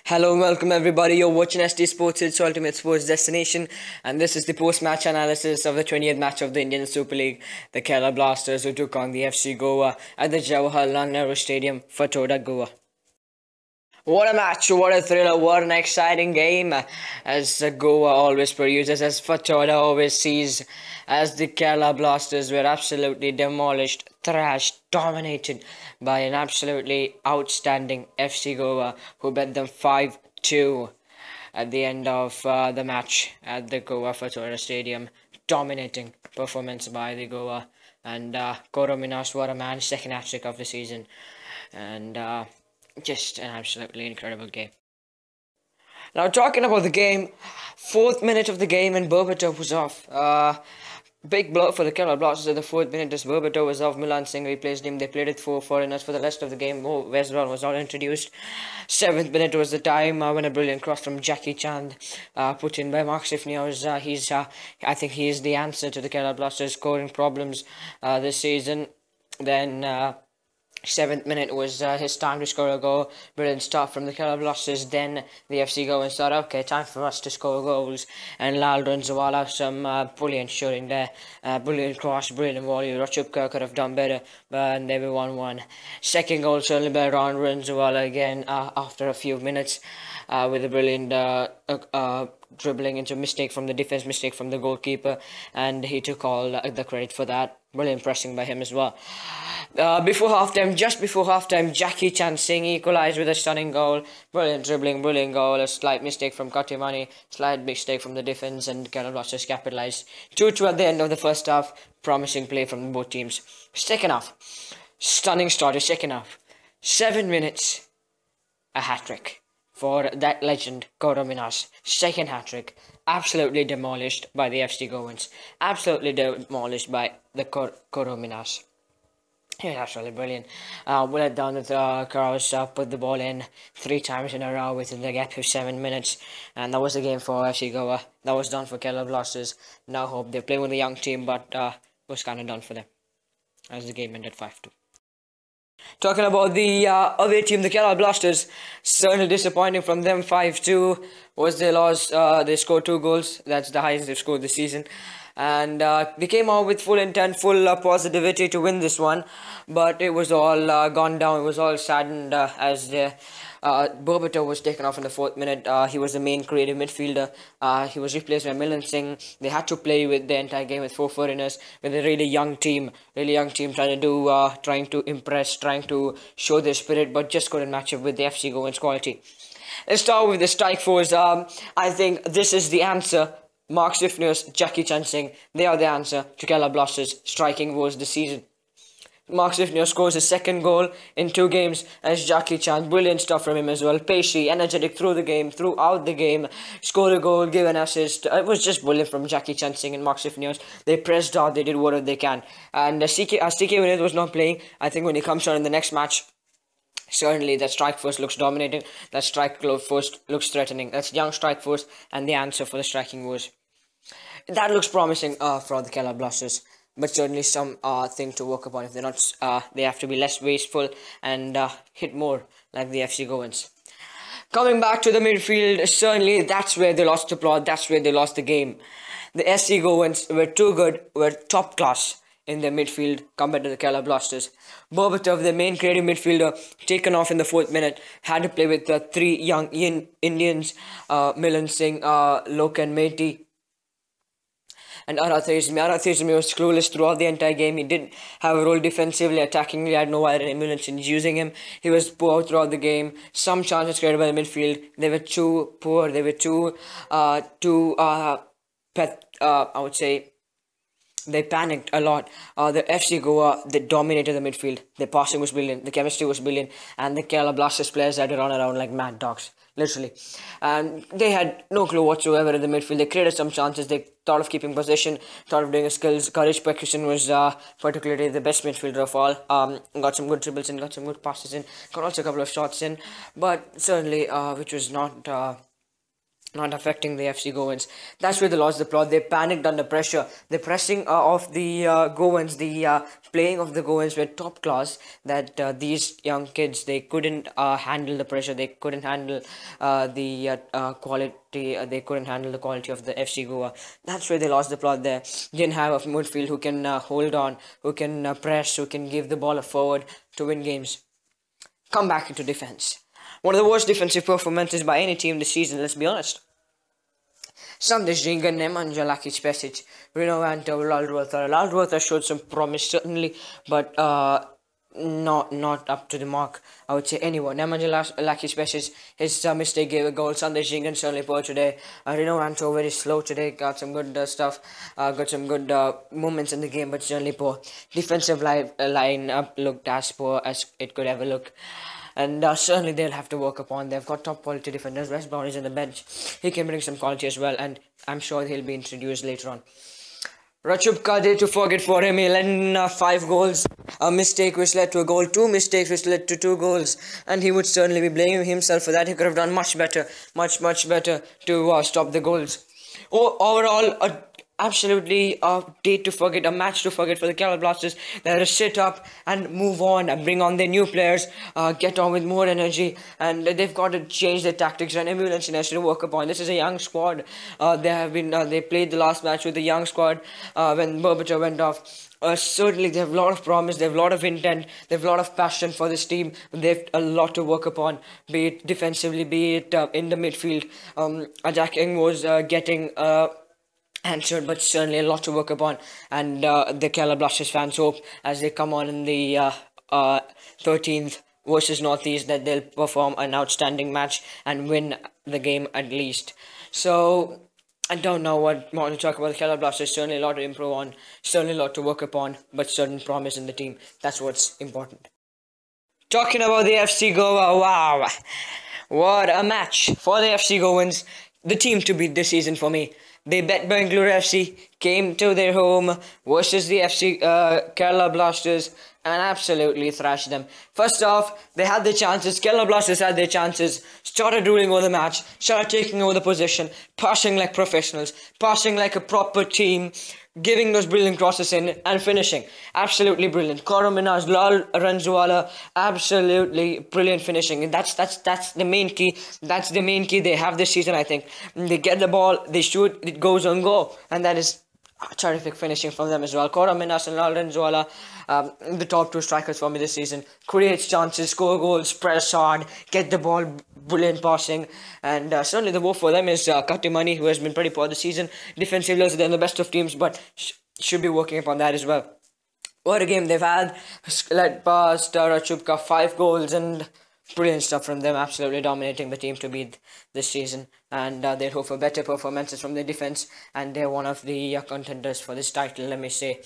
Hello and welcome everybody. You're watching SD Sports, its ultimate sports destination, and this is the post-match analysis of the 20th match of the Indian Super League. The Kerala Blasters who took on the FC Goa at the Jawaharlal Nehru Stadium, Fatoda, Goa. What a match, what a thriller, what an exciting game, as Goa always produces, as Fatoda always sees, as the Kerala Blasters were absolutely demolished, thrashed, dominated by an absolutely outstanding FC Goa, who bet them 5-2 at the end of the match at the Goa Fatoda Stadium. Dominating performance by the Goa, and Korominas, what a man, second hat-trick of the season, and just an absolutely incredible game. Now, talking about the game, fourth minute of the game and Berbatov was off. Big blow for the Kerala Blasters at the fourth minute as Berbatov was off. Milan Singh replaced him. They played it 4 foreigners for the rest of the game. Westbrook was not introduced. Seventh minute was the time when a brilliant cross from Jackie Chand, put in by Mark Sifnios. I think he is the answer to the Kerala Blasters scoring problems this season. Then 7th minute was his time to score a goal. Brilliant start from the Kerala Blasters. Then the FC go and thought, okay, time for us to score goals. And Lal Ranzawala, some brilliant shooting there. Brilliant cross, brilliant volley. Rachupka could have done better, but they were 1-1. Second goal certainly by Ron Ranzawala again after a few minutes with a brilliant dribbling into mistake from the defense, mistake from the goalkeeper, and he took all the credit for that. Brilliant pressing by him as well. Just before halftime, Jackie Chan Singh equalised with a stunning goal. Brilliant dribbling, brilliant goal. A slight mistake from Katimani, slight mistake from the defence, and Kerala Blasters capitalised. 2-2 at the end of the first half. Promising play from both teams. Second half, stunning start to second half. 7 minutes, a hat-trick for that legend, Korominas. Second hat-trick. Absolutely demolished by the FC Goans. Absolutely demolished by the Korominas. He was absolutely brilliant. We let down the crowds, put the ball in 3 times in a row within the gap of 7 minutes. And that was the game for FC Goa. That was done for Kerala Blasters. Now hope they play with a young team, but was kind of done for them as the game ended 5-2. Talking about the away team, the Kerala Blasters, certainly disappointing from them. 5-2 was their loss. They scored 2 goals. That's the highest they've scored this season. And they came out with full intent, full positivity to win this one. But it was all gone down. It was all saddened as Berbatov was taken off in the 4th minute. He was the main creative midfielder. He was replaced by Milan Singh. They had to play with the entire game with 4 foreigners, with a really young team trying to impress, trying to show their spirit, but just couldn't match up with the FC Goans quality. Let's start with the strike force. I think this is the answer. Mark Sifnios, Jackie Chan Singh, they are the answer to Kerala Blasters' striking woes this season. Mark Sifnios scores his 2nd goal in 2 games as Jackie Chan. Brilliant stuff from him as well. Patient, energetic throughout the game. Scored a goal, gave an assist. It was just brilliant from Jackie Chan Singh and Mark Sifnios. They pressed hard, they did whatever they can. And CK Vinith was not playing. I think when he comes on in the next match, certainly that strike force looks dominating. That strike force looks threatening. That's young strike force and the answer for the striking was. That looks promising for the Kerala Blasters, but certainly some thing to work upon. If they're not, they have to be less wasteful and hit more like the FC Goans. Coming back to the midfield, certainly that's where they lost the plot. That's where they lost the game. The FC Goans were too good, were top class in their midfield compared to the Kerala Blasters. Berbatov, the main creative midfielder, taken off in the 4th minute, had to play with the 3 young Indians, Milan Singh, Lokan Mehti, and Arathizmi was clueless throughout the entire game. He didn't have a role defensively, attackingly. Had no idea Milan Singh using him. He was poor throughout the game. Some chances created by the midfield. They were too poor. They were I would say, they panicked a lot. The FC Goa, they dominated the midfield. The passing was brilliant. The chemistry was brilliant. And the Kerala Blasters players had to run around like mad dogs. Literally. And they had no clue whatsoever in the midfield. They created some chances. They thought of keeping possession, thought of doing a skills. Courage Percussion was particularly the best midfielder of all. Got some good dribbles in, got some good passes in, got also a couple of shots in. But certainly, which was not not affecting the FC Goans. That's where they lost the plot. They panicked under pressure. The pressing of the Goans, the playing of the Goans were top class. That these young kids, they couldn't handle the pressure. They couldn't handle the quality. They couldn't handle the quality of the FC Goa. That's where they lost the plot. There didn't have a midfield who can hold on, who can press, who can give the ball a forward to win games. Come back into defense. One of the worst defensive performances by any team this season, let's be honest. Sandesh Jinga, Nemanja Lakic Pesic, Rino Anto, Laldruatha. Laldruatha showed some promise, certainly, but not up to the mark, I would say. Anyone. Nemanja Lakic Pesic, his mistake gave a goal. Sandesh Jinga certainly poor today. Rino Anto very slow today, got some good stuff, got some good moments in the game, but certainly poor. Defensive line looked as poor as it could ever look. And certainly they'll have to work upon. They've got top quality defenders. West Brown is on the bench. He can bring some quality as well, and I'm sure he'll be introduced later on. Rachubka, did to forget for him. He led in 5 goals. A mistake which led to a goal. 2 mistakes which led to 2 goals. And he would certainly be blaming himself for that. He could have done much better. Much better to stop the goals. Overall, absolutely a day to forget, a match to forget for the Kerala Blasters. They had to sit up and move on and bring on their new players, get on with more energy, and they've got to change their tactics and ambulance has to work upon. This is a young squad. They played the last match with the young squad when Berbatov went off. Certainly they have a lot of promise, they have a lot of intent, they have a lot of passion for this team. They have a lot to work upon, be it defensively, be it in the midfield. Attacking was getting answered, but certainly a lot to work upon, and the Kerala Blasters fans hope as they come on in the 13th versus Northeast that they'll perform an outstanding match and win the game at least. So I don't know what more to talk about the Kerala Blasters. Certainly a lot to improve on, certainly a lot to work upon, but certain promise in the team. That's what's important. Talking about the FC Goa, wow, what a match for the FC Goans, the team to beat this season for me. They bet Bangalore FC, came to their home versus the FC Kerala Blasters and absolutely thrashed them. First off, they had their chances. Kerala Blasters had their chances, started ruling over the match, started taking over the possession, passing like professionals, passing like a proper team, giving those brilliant crosses in and finishing. Absolutely brilliant. Korominas, Lal Ranzuala, absolutely brilliant finishing. And that's the main key. That's the main key they have this season, I think. They get the ball, they shoot, it goes on goal. And that is terrific finishing from them as well. Korominas and Lal Ranzuala, the top 2 strikers for me this season. Creates chances, score goals, press hard, get the ball, brilliant passing. And certainly the woe for them is Katimani, who has been pretty poor this season. Defensively, they're in the best of teams, but should be working upon that as well. What a game they've had. Led past Rachubka, 5 goals and brilliant stuff from them. Absolutely dominating the team to beat this season. And they hope for better performances from their defense. And they're one of the contenders for this title, let me say.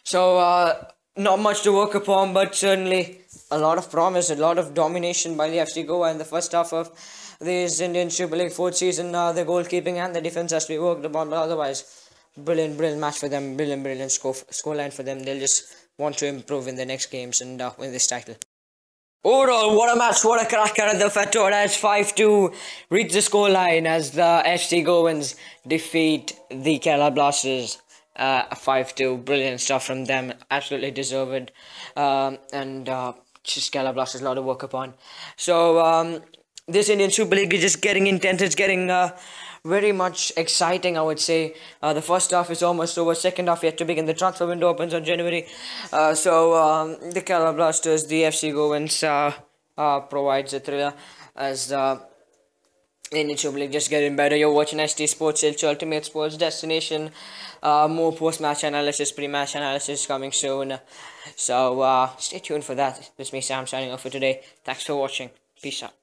So, not much to work upon, but certainly a lot of promise, a lot of domination by the FC Goa in the first half of this Indian Super League 4th season. The goalkeeping and the defense has to be worked upon, but otherwise, brilliant match for them, brilliant scoreline for them. They'll just want to improve in the next games and win this title. Overall, what a match, what a cracker at the Fatora as 5-2 reach the scoreline as the FC Goans defeat the Kerala Blasters 5-2. Brilliant stuff from them, absolutely deserved, and just Kerala Blasters a lot to work upon. So this Indian Super League is just getting intense, it's getting very much exciting, I would say. The first half is almost over, second half yet to begin. The transfer window opens on January. So the Kerala Blasters, the FC Goans provides a thriller as Indian Super League just getting better. You're watching ST Sports, it's your ultimate sports destination. More post-match analysis, pre-match analysis coming soon. So stay tuned for that. This is me, Sam, signing off for today. Thanks for watching. Peace out.